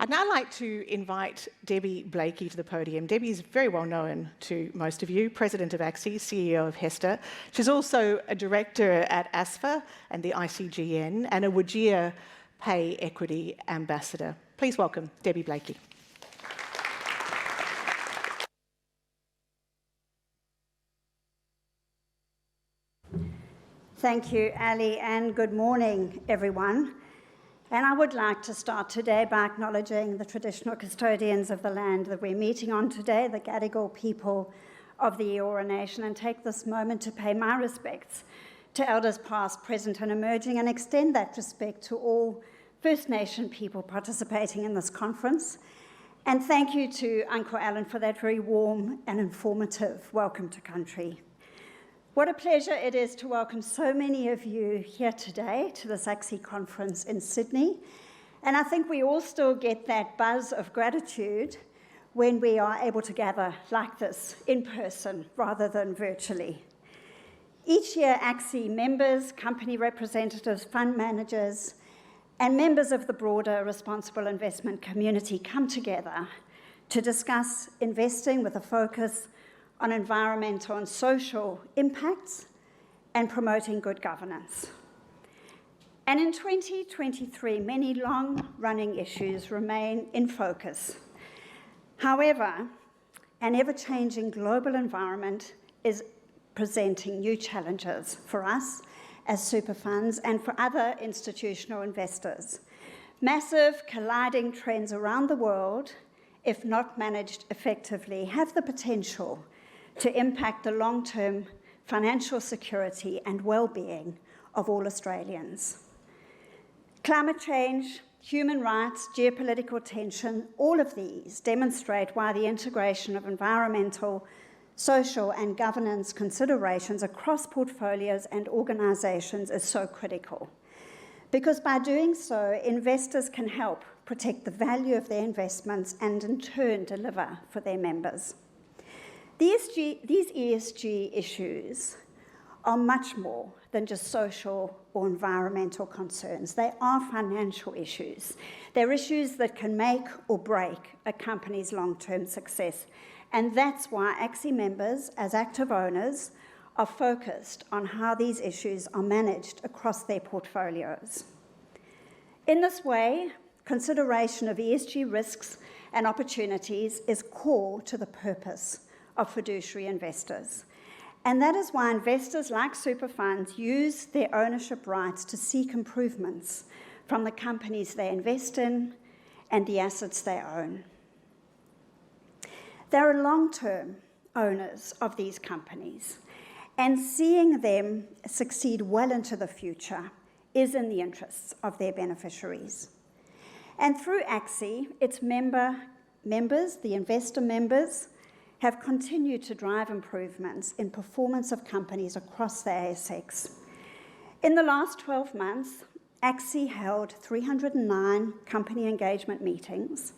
I'd now like to invite Debbie Blakey to the podium. Debbie is very well known to most of you, President of ACSI, CEO of HESTA. She's also a director at ASFA and the ICGN and a WGEA Pay Equity Ambassador. Please welcome Debbie Blakey. Thank you, Ali, and good morning, everyone. And I would like to start today by acknowledging the traditional custodians of the land that we're meeting on today, the Gadigal people of the Eora Nation, and take this moment to pay my respects to elders past, present and emerging, and extend that respect to all First Nation people participating in this conference. And thank you to Uncle Alan for that very warm and informative welcome to country. What a pleasure it is to welcome so many of you here today to this ACSI conference in Sydney. And I think we all still get that buzz of gratitude when we are able to gather like this in person rather than virtually. Each year, ACSI members, company representatives, fund managers, and members of the broader responsible investment community come together to discuss investing with a focus on environmental and social impacts and promoting good governance. And in 2023, many long-running issues remain in focus. However, an ever-changing global environment is presenting new challenges for us as super funds and for other institutional investors. Massive colliding trends around the world, if not managed effectively, have the potential to impact the long-term financial security and well-being of all Australians. Climate change, human rights, geopolitical tension, all of these demonstrate why the integration of environmental, social and governance considerations across portfolios and organisations is so critical. Because by doing so, investors can help protect the value of their investments and in turn deliver for their members. These ESG issues are much more than just social or environmental concerns. They are financial issues. They're issues that can make or break a company's long-term success. And that's why ACSI members, as active owners, are focused on how these issues are managed across their portfolios. In this way, consideration of ESG risks and opportunities is core to the purpose of fiduciary investors. And that is why investors like super funds use their ownership rights to seek improvements from the companies they invest in and the assets they own. They are long-term owners of these companies, and seeing them succeed well into the future is in the interests of their beneficiaries. And through ACSI, its members, the investor members, have continued to drive improvements in performance of companies across the ASX. In the last 12 months, ACSI held 309 company engagement meetings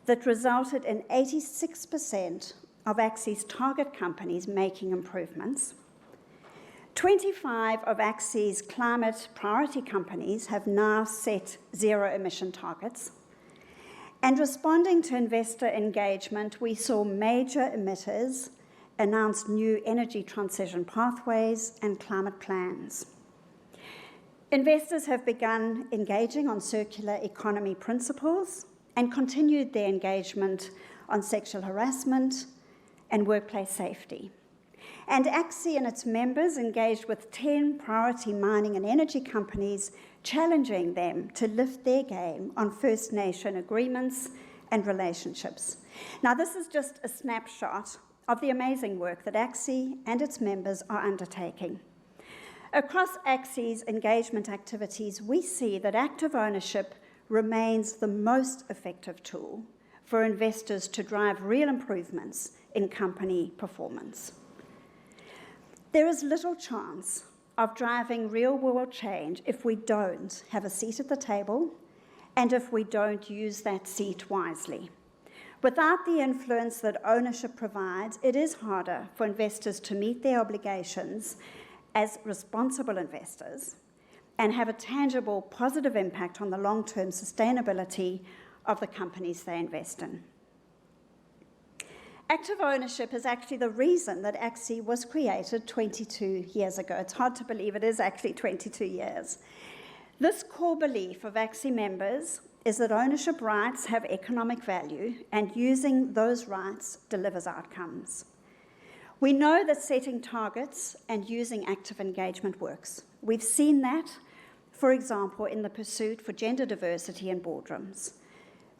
that resulted in 86% of ACSI's target companies making improvements. 25 of ACSI's climate priority companies have now set zero emission targets. And responding to investor engagement, we saw major emitters announce new energy transition pathways and climate plans. Investors have begun engaging on circular economy principles and continued their engagement on sexual harassment and workplace safety. And ACSI and its members engaged with 10 priority mining and energy companies, challenging them to lift their game on First Nation agreements and relationships. Now, this is just a snapshot of the amazing work that ACSI and its members are undertaking. Across ACSI's engagement activities, we see that active ownership remains the most effective tool for investors to drive real improvements in company performance. There is little chance of driving real-world change if we don't have a seat at the table and if we don't use that seat wisely. Without the influence that ownership provides, it is harder for investors to meet their obligations as responsible investors and have a tangible positive impact on the long-term sustainability of the companies they invest in. Active ownership is actually the reason that ACSI was created 22 years ago. It's hard to believe it is actually 22 years. This core belief of ACSI members is that ownership rights have economic value and using those rights delivers outcomes. We know that setting targets and using active engagement works. We've seen that, for example, in the pursuit for gender diversity in boardrooms.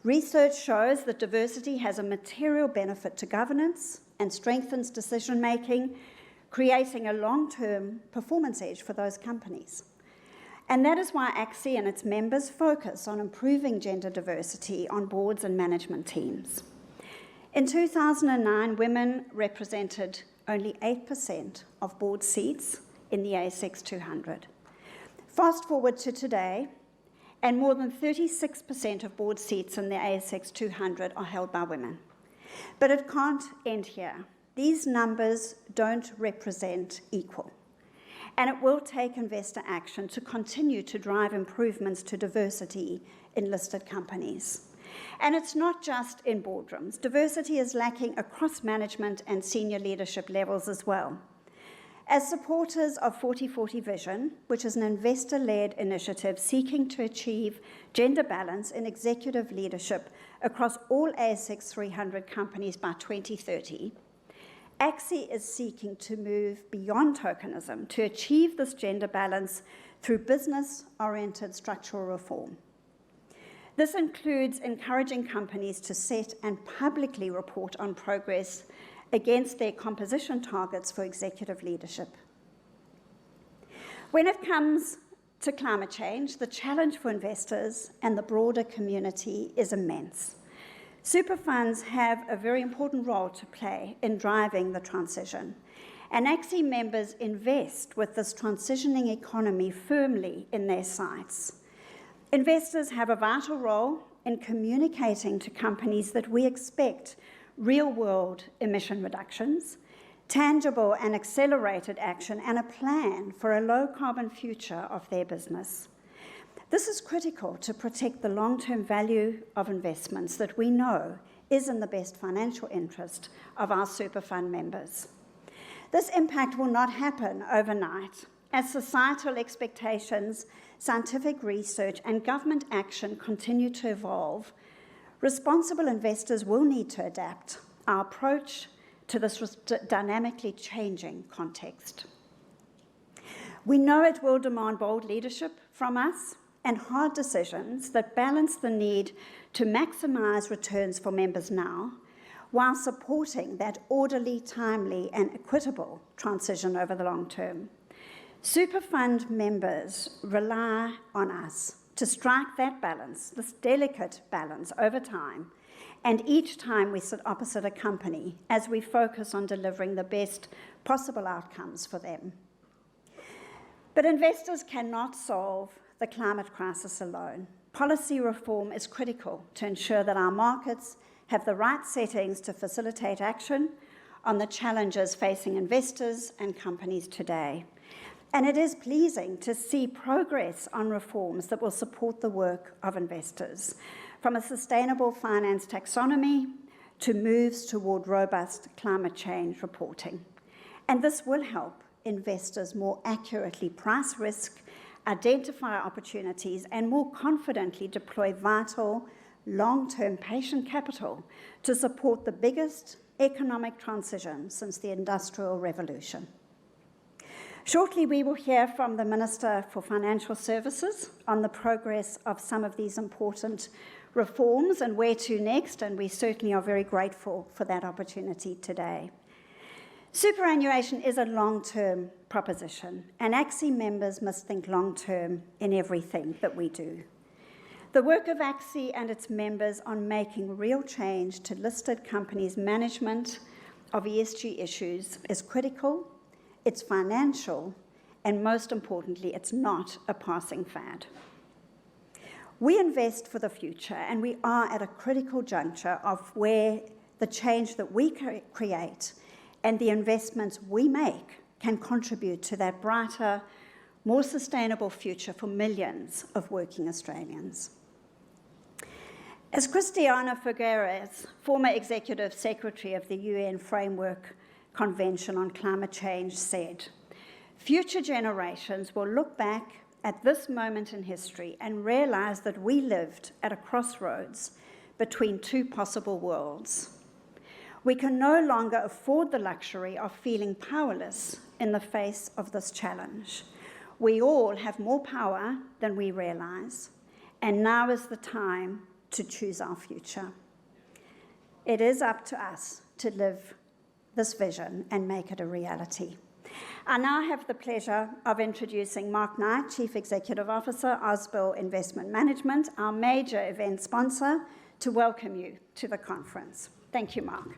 Research shows that diversity has a material benefit to governance and strengthens decision-making, creating a long-term performance edge for those companies. And that is why ACSI and its members focus on improving gender diversity on boards and management teams. In 2009, women represented only 8% of board seats in the ASX 200. Fast forward to today, and more than 36% of board seats in the ASX 200 are held by women. But it can't end here. These numbers don't represent equal. And it will take investor action to continue to drive improvements to diversity in listed companies. And it's not just in boardrooms. Diversity is lacking across management and senior leadership levels as well. As supporters of 40/40 Vision, which is an investor-led initiative seeking to achieve gender balance in executive leadership across all ASX 300 companies by 2030, ACSI is seeking to move beyond tokenism to achieve this gender balance through business-oriented structural reform. This includes encouraging companies to set and publicly report on progress against their composition targets for executive leadership. When it comes to climate change, the challenge for investors and the broader community is immense. Super funds have a very important role to play in driving the transition, and ACSI members invest with this transitioning economy firmly in their sights. Investors have a vital role in communicating to companies that we expect real-world emission reductions, tangible and accelerated action, and a plan for a low-carbon future of their business. This is critical to protect the long-term value of investments that we know is in the best financial interest of our super fund members. This impact will not happen overnight. As societal expectations, scientific research, and government action continue to evolve, responsible investors will need to adapt our approach to this dynamically changing context. We know it will demand bold leadership from us and hard decisions that balance the need to maximise returns for members now, while supporting that orderly, timely, and equitable transition over the long term. Super fund members rely on us to strike that balance, this delicate balance over time, and each time we sit opposite a company as we focus on delivering the best possible outcomes for them. But investors cannot solve the climate crisis alone. Policy reform is critical to ensure that our markets have the right settings to facilitate action on the challenges facing investors and companies today. And it is pleasing to see progress on reforms that will support the work of investors, from a sustainable finance taxonomy to moves toward robust climate change reporting. And this will help investors more accurately price risk, identify opportunities, and more confidently deploy vital, long-term patient capital to support the biggest economic transition since the Industrial Revolution. Shortly, we will hear from the Minister for Financial Services on the progress of some of these important reforms and where to next, and we certainly are very grateful for that opportunity today. Superannuation is a long-term proposition, and ACSI members must think long-term in everything that we do. The work of ACSI and its members on making real change to listed companies' management of ESG issues is critical. It's financial, and most importantly, it's not a passing fad. We invest for the future, and we are at a critical juncture of where the change that we create and the investments we make can contribute to that brighter, more sustainable future for millions of working Australians. As Christiana Figueres, former Executive Secretary of the UN Framework Convention on Climate Change, said, "Future generations will look back at this moment in history and realize that we lived at a crossroads between two possible worlds. We can no longer afford the luxury of feeling powerless in the face of this challenge. We all have more power than we realize, and now is the time to choose our future. It is up to us to live this vision and make it a reality." I now have the pleasure of introducing Mark Knight, Chief Executive Officer, Ausbil Investment Management, our major event sponsor, to welcome you to the conference. Thank you, Mark.